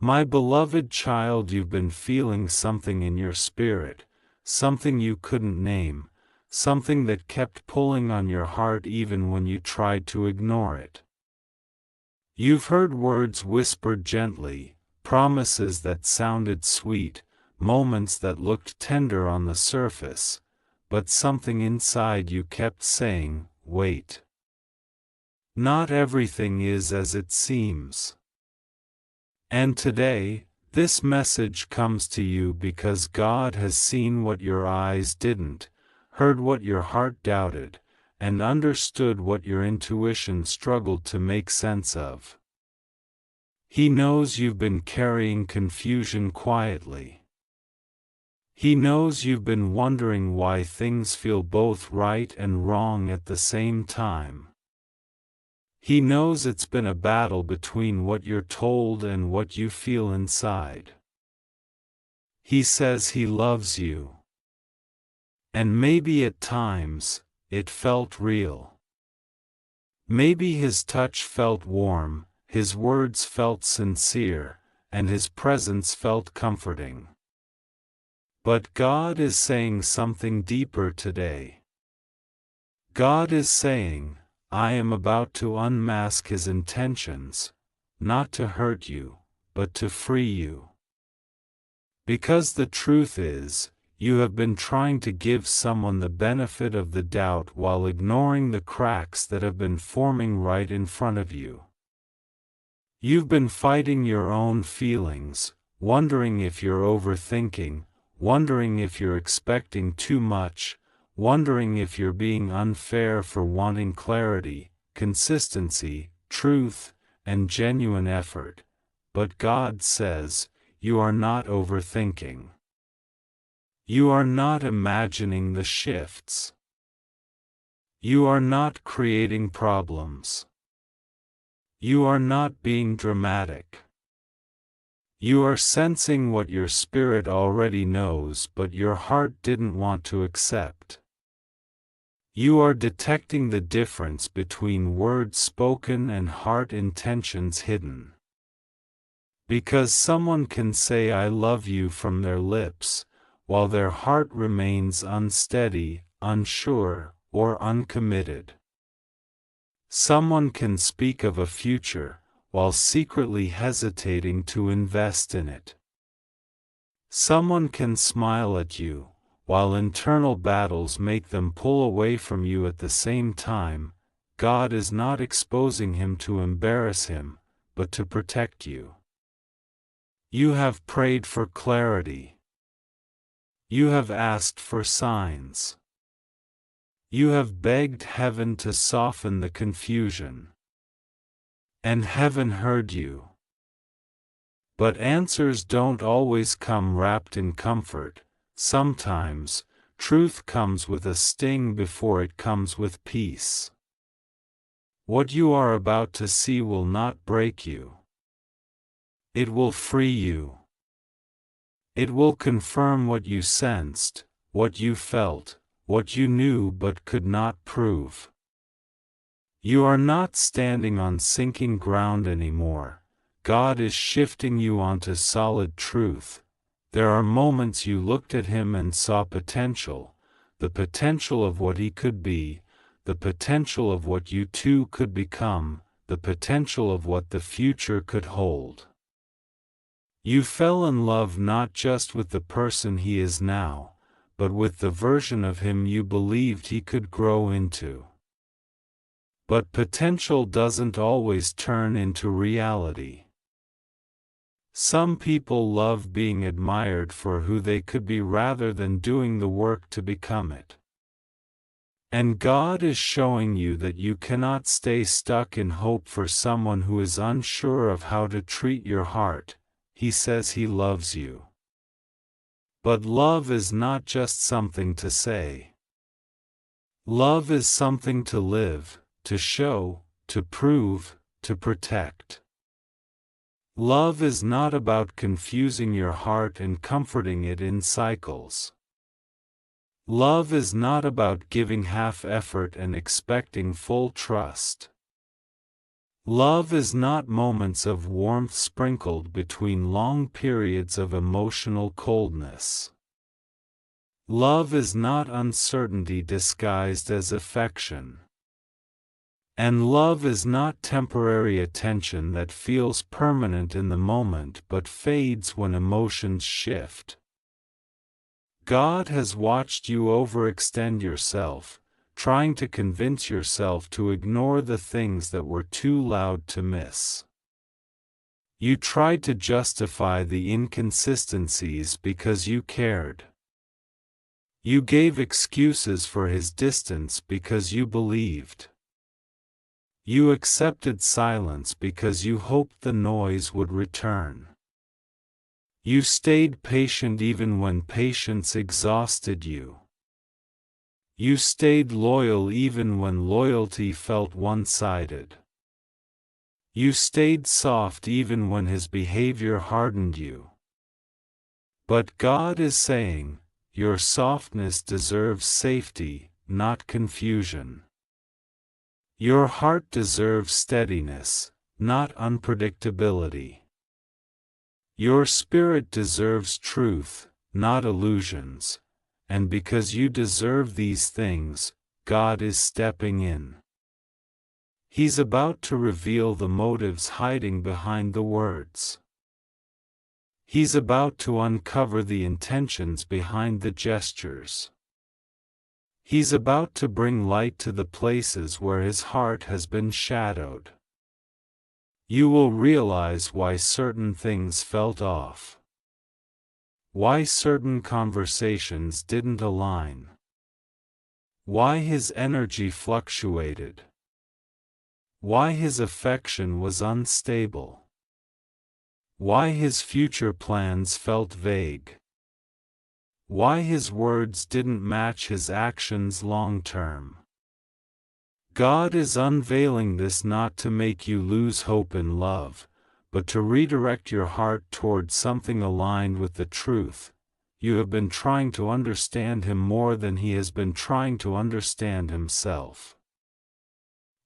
My beloved child, you've been feeling something in your spirit, something you couldn't name, something that kept pulling on your heart even when you tried to ignore it. You've heard words whispered gently, promises that sounded sweet, moments that looked tender on the surface, but something inside you kept saying, wait. Not everything is as it seems. And today, this message comes to you because God has seen what your eyes didn't, heard what your heart doubted, and understood what your intuition struggled to make sense of. He knows you've been carrying confusion quietly. He knows you've been wondering why things feel both right and wrong at the same time. He knows it's been a battle between what you're told and what you feel inside. He says he loves you. And maybe at times, it felt real. Maybe his touch felt warm, his words felt sincere, and his presence felt comforting. But God is saying something deeper today. God is saying, I am about to unmask his intentions, not to hurt you, but to free you. Because the truth is, you have been trying to give someone the benefit of the doubt while ignoring the cracks that have been forming right in front of you. You've been fighting your own feelings, wondering if you're overthinking, wondering if you're expecting too much, wondering if you're being unfair for wanting clarity, consistency, truth, and genuine effort. But God says, you are not overthinking. You are not imagining the shifts. You are not creating problems. You are not being dramatic. You are sensing what your spirit already knows but your heart didn't want to accept. You are detecting the difference between words spoken and heart intentions hidden. Because someone can say I love you from their lips, while their heart remains unsteady, unsure, or uncommitted. Someone can speak of a future, while secretly hesitating to invest in it. Someone can smile at you, while internal battles make them pull away from you at the same time. God is not exposing him to embarrass him, but to protect you. You have prayed for clarity. You have asked for signs. You have begged heaven to soften the confusion. And heaven heard you. But answers don't always come wrapped in comfort. Sometimes, truth comes with a sting before it comes with peace. What you are about to see will not break you. It will free you. It will confirm what you sensed, what you felt, what you knew but could not prove. You are not standing on sinking ground anymore. God is shifting you onto solid truth. There are moments you looked at him and saw potential, the potential of what he could be, the potential of what you two could become, the potential of what the future could hold. You fell in love not just with the person he is now, but with the version of him you believed he could grow into. But potential doesn't always turn into reality. Some people love being admired for who they could be rather than doing the work to become it. And God is showing you that you cannot stay stuck in hope for someone who is unsure of how to treat your heart. He says he loves you. But love is not just something to say. Love is something to live, to show, to prove, to protect. Love is not about confusing your heart and comforting it in cycles. Love is not about giving half effort and expecting full trust. Love is not moments of warmth sprinkled between long periods of emotional coldness. Love is not uncertainty disguised as affection. And love is not temporary attention that feels permanent in the moment but fades when emotions shift. God has watched you overextend yourself, trying to convince yourself to ignore the things that were too loud to miss. You tried to justify the inconsistencies because you cared. You gave excuses for his distance because you believed. You accepted silence because you hoped the noise would return. You stayed patient even when patience exhausted you. You stayed loyal even when loyalty felt one-sided. You stayed soft even when his behavior hardened you. But God is saying, your softness deserves safety, not confusion. Your heart deserves steadiness, not unpredictability. Your spirit deserves truth, not illusions. And because you deserve these things, God is stepping in. He's about to reveal the motives hiding behind the words. He's about to uncover the intentions behind the gestures. He's about to bring light to the places where his heart has been shadowed. You will realize why certain things felt off. Why certain conversations didn't align. Why his energy fluctuated. Why his affection was unstable. Why his future plans felt vague. Why his words didn't match his actions long term. God is unveiling this not to make you lose hope in love, but to redirect your heart towards something aligned with the truth. You have been trying to understand him more than he has been trying to understand himself.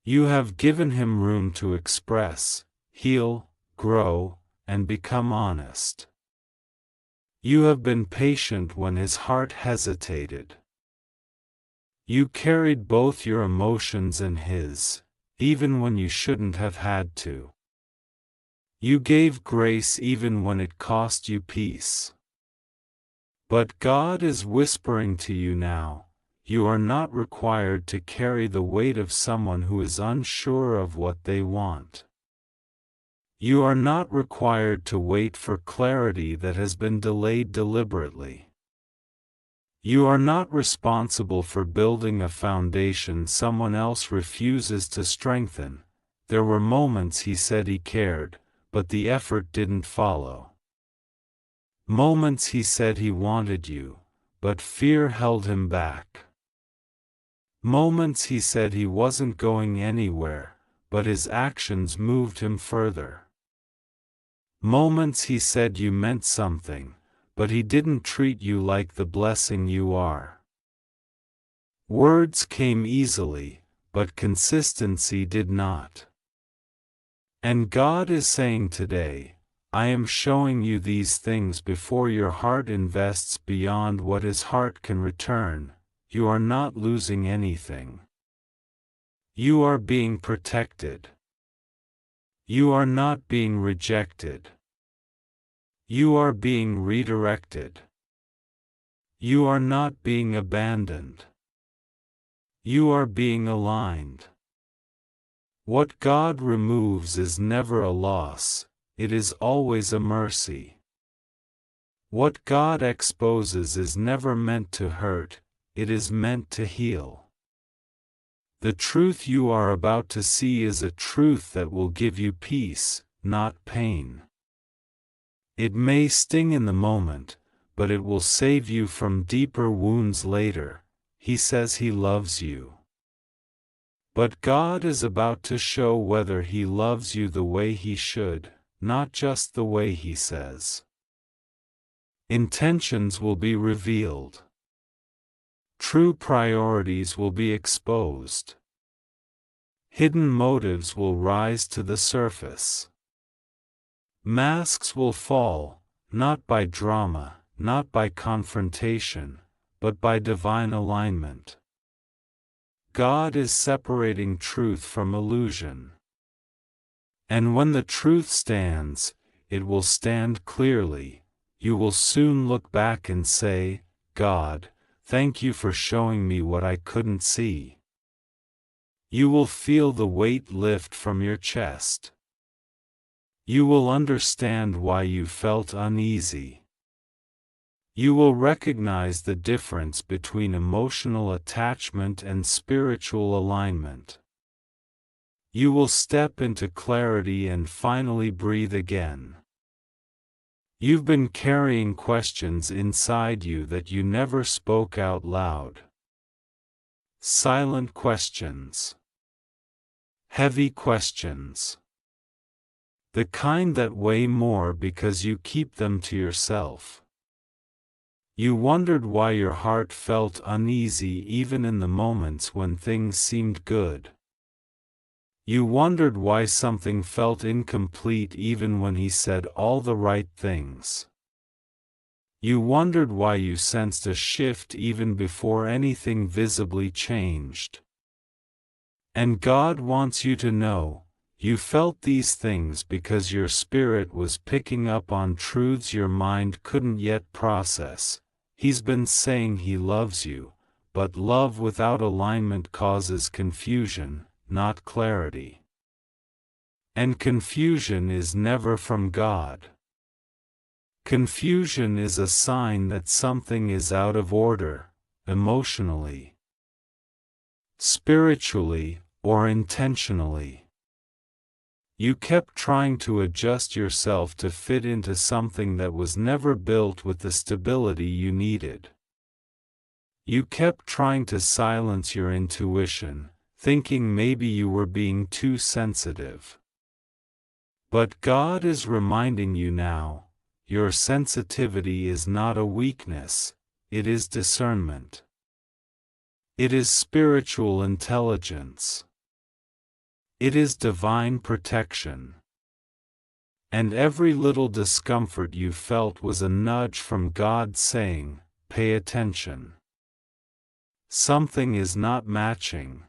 You have given him room to express, heal, grow, and become honest. You have been patient when his heart hesitated. You carried both your emotions and his, even when you shouldn't have had to. You gave grace even when it cost you peace. But God is whispering to you now, you are not required to carry the weight of someone who is unsure of what they want. You are not required to wait for clarity that has been delayed deliberately. You are not responsible for building a foundation someone else refuses to strengthen. There were moments he said he cared, but the effort didn't follow. Moments he said he wanted you, but fear held him back. Moments he said he wasn't going anywhere, but his actions moved him further. Moments he said you meant something, but he didn't treat you like the blessing you are. Words came easily, but consistency did not. And God is saying today, I am showing you these things before your heart invests beyond what his heart can return. You are not losing anything. You are being protected. You are not being rejected. You are being redirected. You are not being abandoned. You are being aligned. What God removes is never a loss, it is always a mercy. What God exposes is never meant to hurt, it is meant to heal. The truth you are about to see is a truth that will give you peace, not pain. It may sting in the moment, but it will save you from deeper wounds later. He says he loves you. But God is about to show whether he loves you the way he should, not just the way he says. Intentions will be revealed. True priorities will be exposed. Hidden motives will rise to the surface. Masks will fall, not by drama, not by confrontation, but by divine alignment. God is separating truth from illusion. And when the truth stands, it will stand clearly. You will soon look back and say, God, thank you for showing me what I couldn't see. You will feel the weight lift from your chest. You will understand why you felt uneasy. You will recognize the difference between emotional attachment and spiritual alignment. You will step into clarity and finally breathe again. You've been carrying questions inside you that you never spoke out loud. Silent questions. Heavy questions. The kind that weigh more because you keep them to yourself. You wondered why your heart felt uneasy even in the moments when things seemed good. You wondered why something felt incomplete even when he said all the right things. You wondered why you sensed a shift even before anything visibly changed. And God wants you to know, you felt these things because your spirit was picking up on truths your mind couldn't yet process. He's been saying he loves you, but love without alignment causes confusion, not clarity. And confusion is never from God. Confusion is a sign that something is out of order, emotionally, spiritually, or intentionally. You kept trying to adjust yourself to fit into something that was never built with the stability you needed. You kept trying to silence your intuition, thinking maybe you were being too sensitive. But God is reminding you now, your sensitivity is not a weakness, it is discernment. It is spiritual intelligence. It is divine protection. And every little discomfort you felt was a nudge from God saying, pay attention. Something is not matching.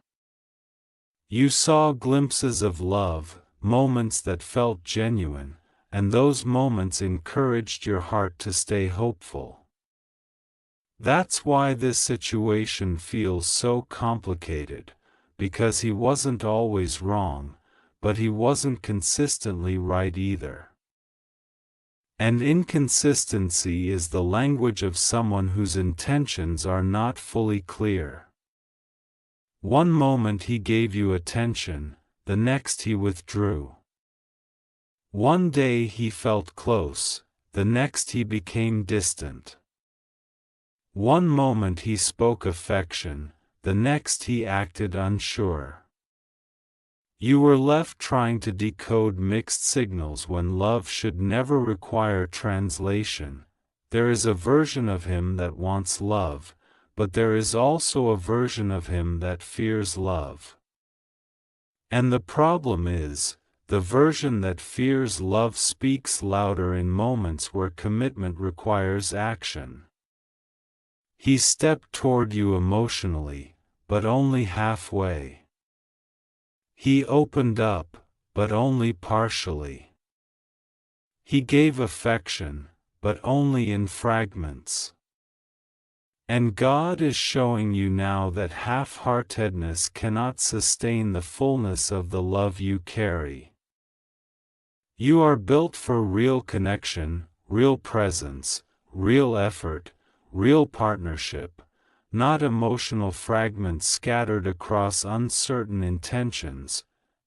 You saw glimpses of love, moments that felt genuine, and those moments encouraged your heart to stay hopeful. That's why this situation feels so complicated. Because he wasn't always wrong, but he wasn't consistently right either. And inconsistency is the language of someone whose intentions are not fully clear. One moment he gave you attention, the next he withdrew. One day he felt close, the next he became distant. One moment he spoke affection, the next he acted unsure. You were left trying to decode mixed signals when love should never require translation. There is a version of him that wants love, but there is also a version of him that fears love. And the problem is, the version that fears love speaks louder in moments where commitment requires action. He stepped toward you emotionally, but only halfway. He opened up, but only partially. He gave affection, but only in fragments. And God is showing you now that half-heartedness cannot sustain the fullness of the love you carry. You are built for real connection, real presence, real effort, real partnership, not emotional fragments scattered across uncertain intentions.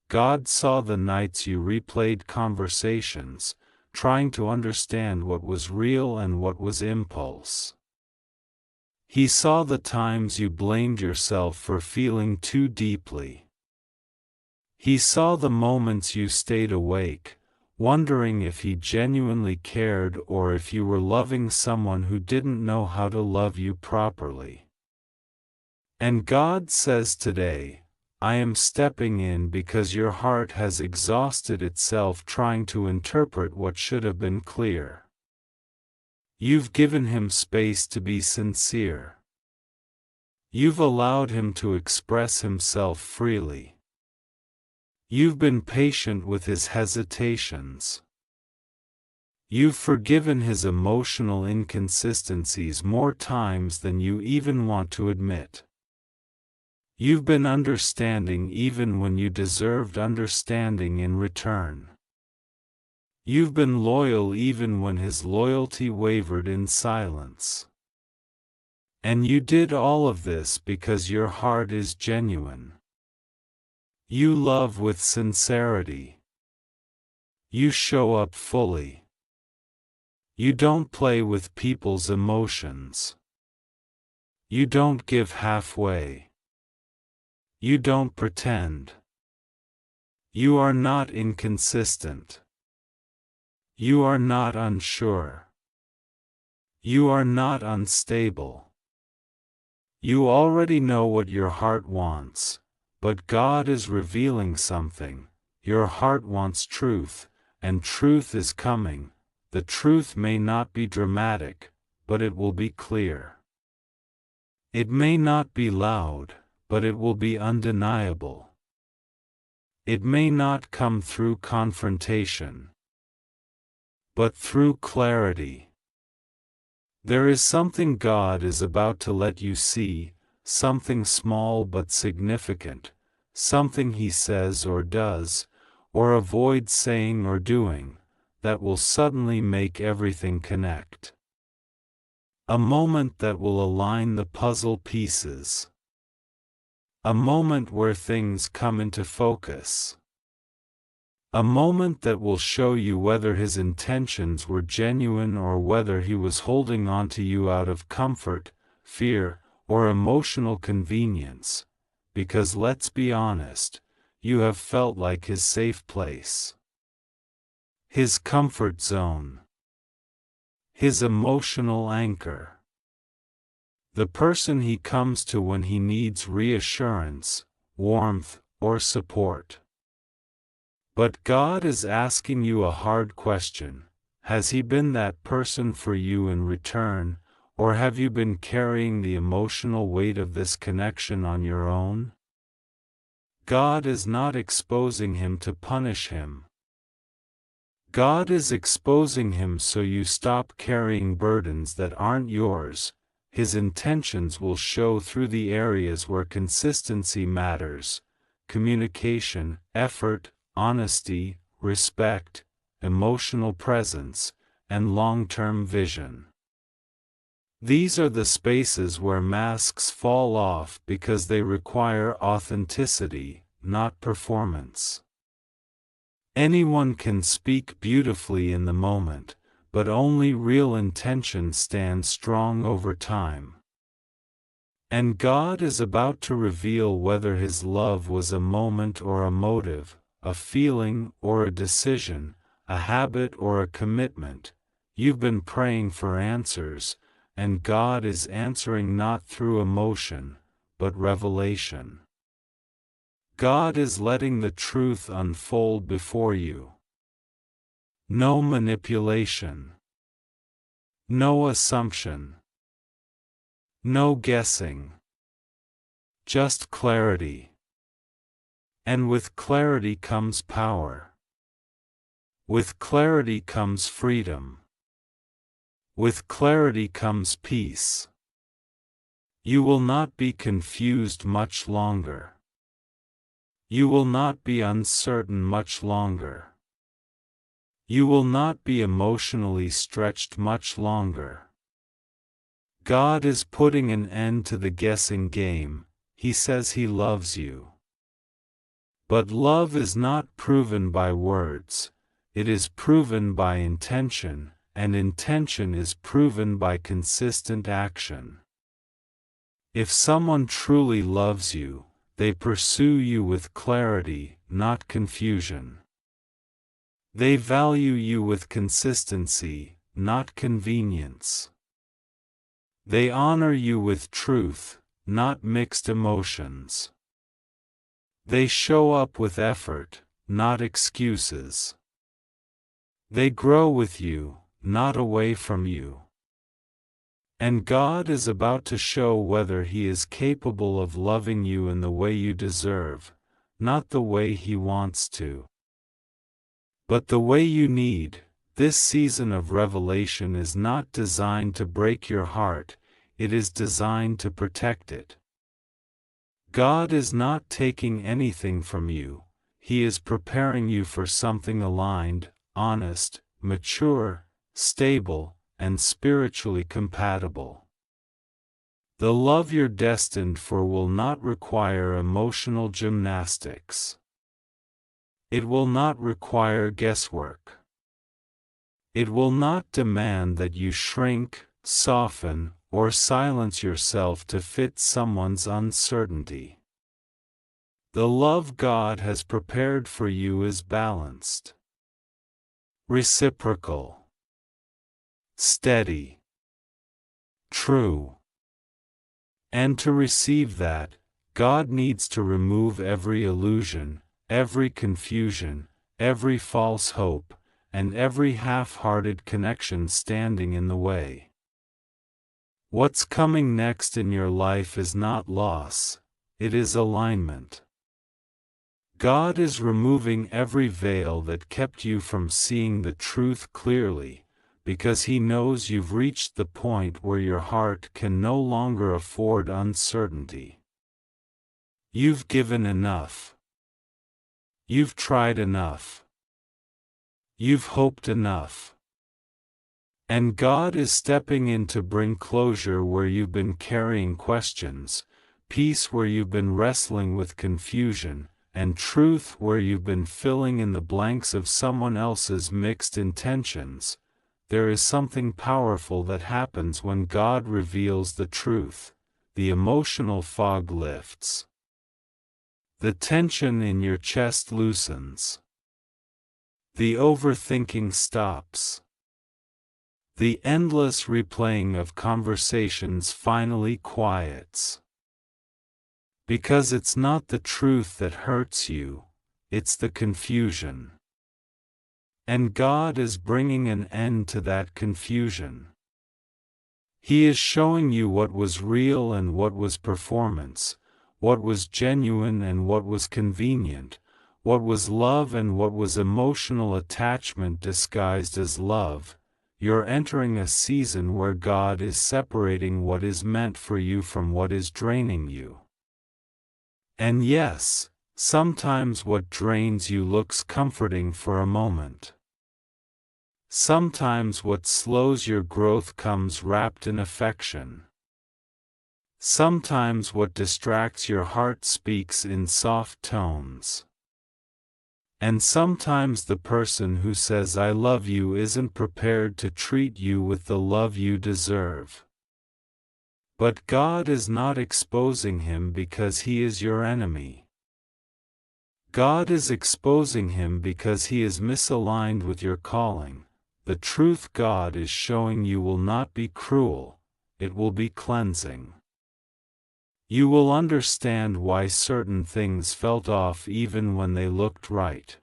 God saw the nights you replayed conversations, trying to understand what was real and what was impulse. He saw the times you blamed yourself for feeling too deeply. He saw the moments you stayed awake, wondering if he genuinely cared or if you were loving someone who didn't know how to love you properly. And God says today, I am stepping in because your heart has exhausted itself trying to interpret what should have been clear. You've given him space to be sincere. You've allowed him to express himself freely. You've been patient with his hesitations. You've forgiven his emotional inconsistencies more times than you even want to admit. You've been understanding even when you deserved understanding in return. You've been loyal even when his loyalty wavered in silence. And you did all of this because your heart is genuine. You love with sincerity. You show up fully. You don't play with people's emotions. You don't give halfway. You don't pretend. You are not inconsistent. You are not unsure. You are not unstable. You already know what your heart wants, but God is revealing something. Your heart wants truth, and truth is coming. The truth may not be dramatic, but it will be clear. It may not be loud, but it will be undeniable. It may not come through confrontation, but through clarity. There is something God is about to let you see, something small but significant, something he says or does, or avoids saying or doing, that will suddenly make everything connect. A moment that will align the puzzle pieces. A moment where things come into focus. A moment that will show you whether his intentions were genuine or whether he was holding on to you out of comfort, fear, or emotional convenience, because let's be honest, you have felt like his safe place. His comfort zone. His emotional anchor. The person he comes to when he needs reassurance, warmth, or support. But God is asking you a hard question. Has he been that person for you in return, or have you been carrying the emotional weight of this connection on your own? God is not exposing him to punish him. God is exposing him so you stop carrying burdens that aren't yours. His intentions will show through the areas where consistency matters: communication, effort, honesty, respect, emotional presence, and long-term vision. These are the spaces where masks fall off because they require authenticity, not performance. Anyone can speak beautifully in the moment, but only real intention stands strong over time. And God is about to reveal whether his love was a moment or a motive, a feeling or a decision, a habit or a commitment. You've been praying for answers, and God is answering not through emotion, but revelation. God is letting the truth unfold before you. No manipulation. No assumption. No guessing. Just clarity. And with clarity comes power. With clarity comes freedom. With clarity comes peace. You will not be confused much longer. You will not be uncertain much longer. You will not be emotionally stretched much longer. God is putting an end to the guessing game. He says he loves you. But love is not proven by words, it is proven by intention, and intention is proven by consistent action. If someone truly loves you, they pursue you with clarity, not confusion. They value you with consistency, not convenience. They honor you with truth, not mixed emotions. They show up with effort, not excuses. They grow with you, not away from you. And God is about to show whether He is capable of loving you in the way you deserve, not the way He wants to, but the way you need. This season of revelation is not designed to break your heart, it is designed to protect it. God is not taking anything from you, He is preparing you for something aligned, honest, mature, stable, and spiritually compatible. The love you're destined for will not require emotional gymnastics. It will not require guesswork. It will not demand that you shrink, soften, or silence yourself to fit someone's uncertainty. The love God has prepared for you is balanced, reciprocal, steady, true. And to receive that, God needs to remove every illusion, every confusion, every false hope, and every half-hearted connection standing in the way. What's coming next in your life is not loss, it is alignment. God is removing every veil that kept you from seeing the truth clearly, because He knows you've reached the point where your heart can no longer afford uncertainty. You've given enough. You've tried enough. You've hoped enough. And God is stepping in to bring closure where you've been carrying questions, peace where you've been wrestling with confusion, and truth where you've been filling in the blanks of someone else's mixed intentions. There is something powerful that happens when God reveals the truth. The emotional fog lifts. The tension in your chest loosens. The overthinking stops. The endless replaying of conversations finally quiets. Because it's not the truth that hurts you, it's the confusion. And God is bringing an end to that confusion. He is showing you what was real and what was performance, what was genuine and what was convenient, what was love and what was emotional attachment disguised as love. You're entering a season where God is separating what is meant for you from what is draining you. And yes, sometimes what drains you looks comforting for a moment. Sometimes what slows your growth comes wrapped in affection. Sometimes what distracts your heart speaks in soft tones. And sometimes the person who says I love you isn't prepared to treat you with the love you deserve. But God is not exposing him because he is your enemy. God is exposing him because he is misaligned with your calling. The truth God is showing you will not be cruel, it will be cleansing. You will understand why certain things felt off even when they looked right.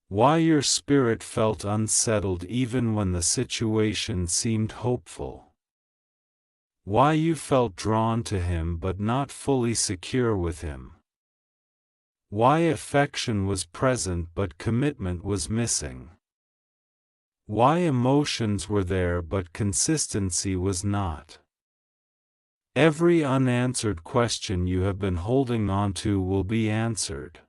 Why your spirit felt unsettled even when the situation seemed hopeful. Why you felt drawn to him but not fully secure with him. Why affection was present but commitment was missing. Why emotions were there but consistency was not. Every unanswered question you have been holding on to will be answered.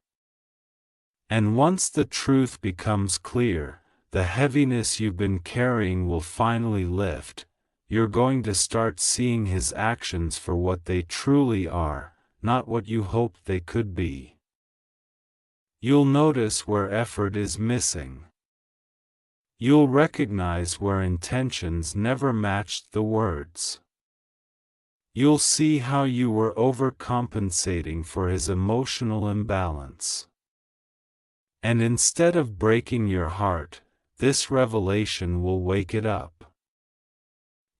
And once the truth becomes clear, the heaviness you've been carrying will finally lift. You're going to start seeing his actions for what they truly are, not what you hoped they could be. You'll notice where effort is missing. You'll recognize where intentions never matched the words. You'll see how you were overcompensating for his emotional imbalance. And instead of breaking your heart, this revelation will wake it up.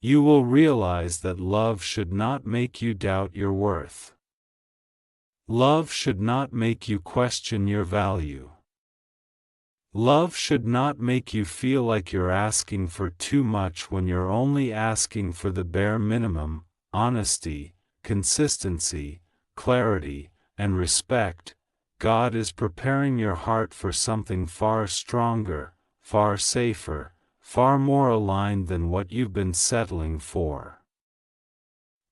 You will realize that love should not make you doubt your worth. Love should not make you question your value. Love should not make you feel like you're asking for too much when you're only asking for the bare minimum: honesty, consistency, clarity, and respect. God is preparing your heart for something far stronger, far safer, far more aligned than what you've been settling for.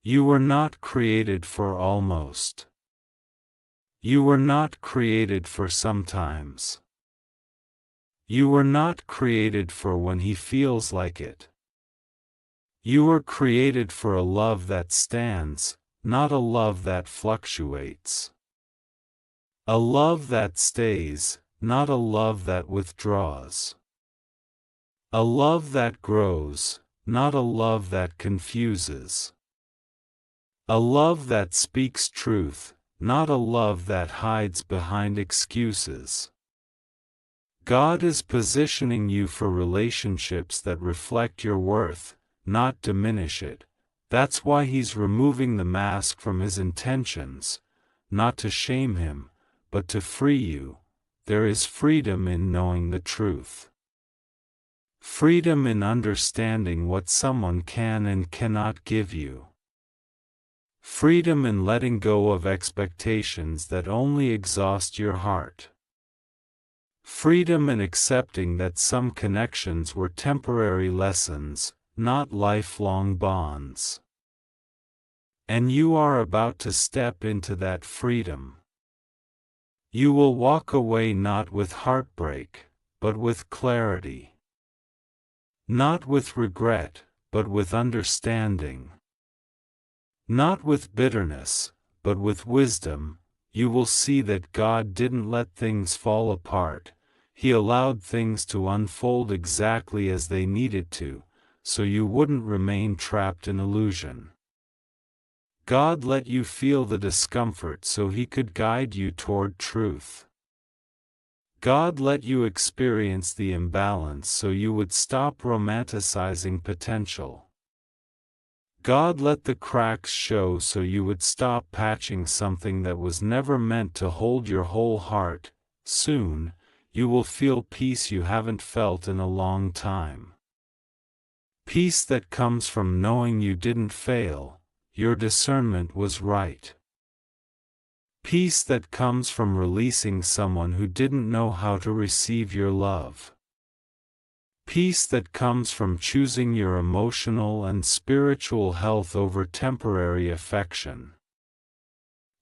You were not created for almost. You were not created for sometimes. You were not created for when he feels like it. You were created for a love that stands, not a love that fluctuates. A love that stays, not a love that withdraws. A love that grows, not a love that confuses. A love that speaks truth, not a love that hides behind excuses. God is positioning you for relationships that reflect your worth, not diminish it. That's why He's removing the mask from His intentions, not to shame him, but to free you. There is freedom in knowing the truth. Freedom in understanding what someone can and cannot give you. Freedom in letting go of expectations that only exhaust your heart. Freedom in accepting that some connections were temporary lessons, not lifelong bonds. And you are about to step into that freedom. You will walk away not with heartbreak, but with clarity. Not with regret, but with understanding. Not with bitterness, but with wisdom. You will see that God didn't let things fall apart. He allowed things to unfold exactly as they needed to, so you wouldn't remain trapped in illusion. God let you feel the discomfort so He could guide you toward truth. God let you experience the imbalance so you would stop romanticizing potential. God let the cracks show so you would stop patching something that was never meant to hold your whole heart. Soon, you will feel peace you haven't felt in a long time. Peace that comes from knowing you didn't fail, your discernment was right. Peace that comes from releasing someone who didn't know how to receive your love. Peace that comes from choosing your emotional and spiritual health over temporary affection.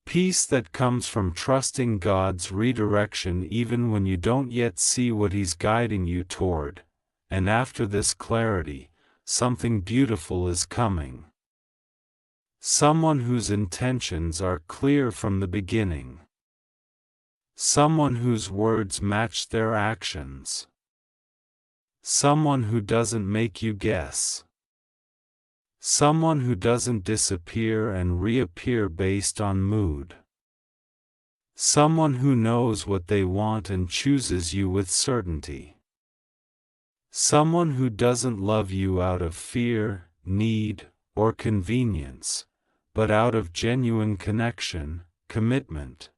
Peace that comes from trusting God's redirection even when you don't yet see what He's guiding you toward. And after this clarity, something beautiful is coming. Someone whose intentions are clear from the beginning. Someone whose words match their actions. Someone who doesn't make you guess. Someone who doesn't disappear and reappear based on mood. Someone who knows what they want and chooses you with certainty. Someone who doesn't love you out of fear, need, or convenience, but out of genuine connection, commitment,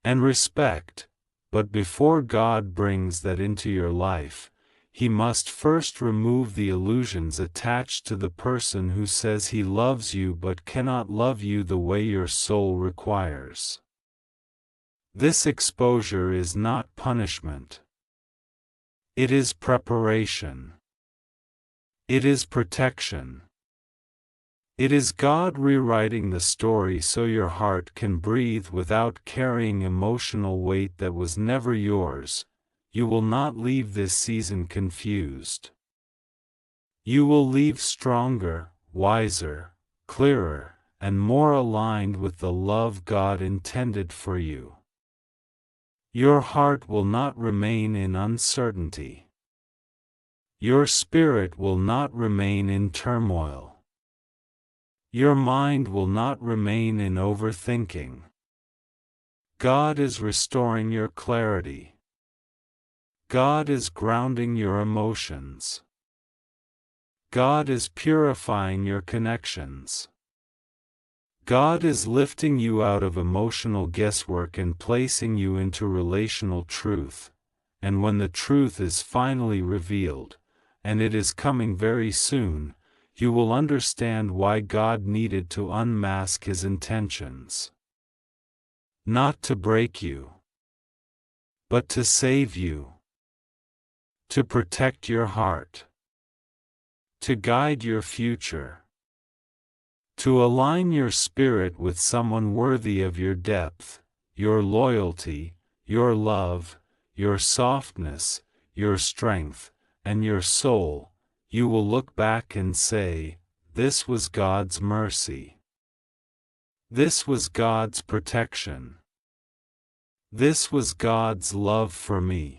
and respect. But before God brings that into your life, He must first remove the illusions attached to the person who says he loves you but cannot love you the way your soul requires. This exposure is not punishment. It is preparation. It is protection. It is God rewriting the story so your heart can breathe without carrying emotional weight that was never yours. You will not leave this season confused. You will leave stronger, wiser, clearer, and more aligned with the love God intended for you. Your heart will not remain in uncertainty. Your spirit will not remain in turmoil. Your mind will not remain in overthinking. God is restoring your clarity. God is grounding your emotions. God is purifying your connections. God is lifting you out of emotional guesswork and placing you into relational truth, and when the truth is finally revealed, and it is coming very soon, you will understand why God needed to unmask His intentions. Not to break you, but to save you, to protect your heart, to guide your future, to align your spirit with someone worthy of your depth, your loyalty, your love, your softness, your strength, and your soul. You will look back and say, "This was God's mercy. This was God's protection. This was God's love for me."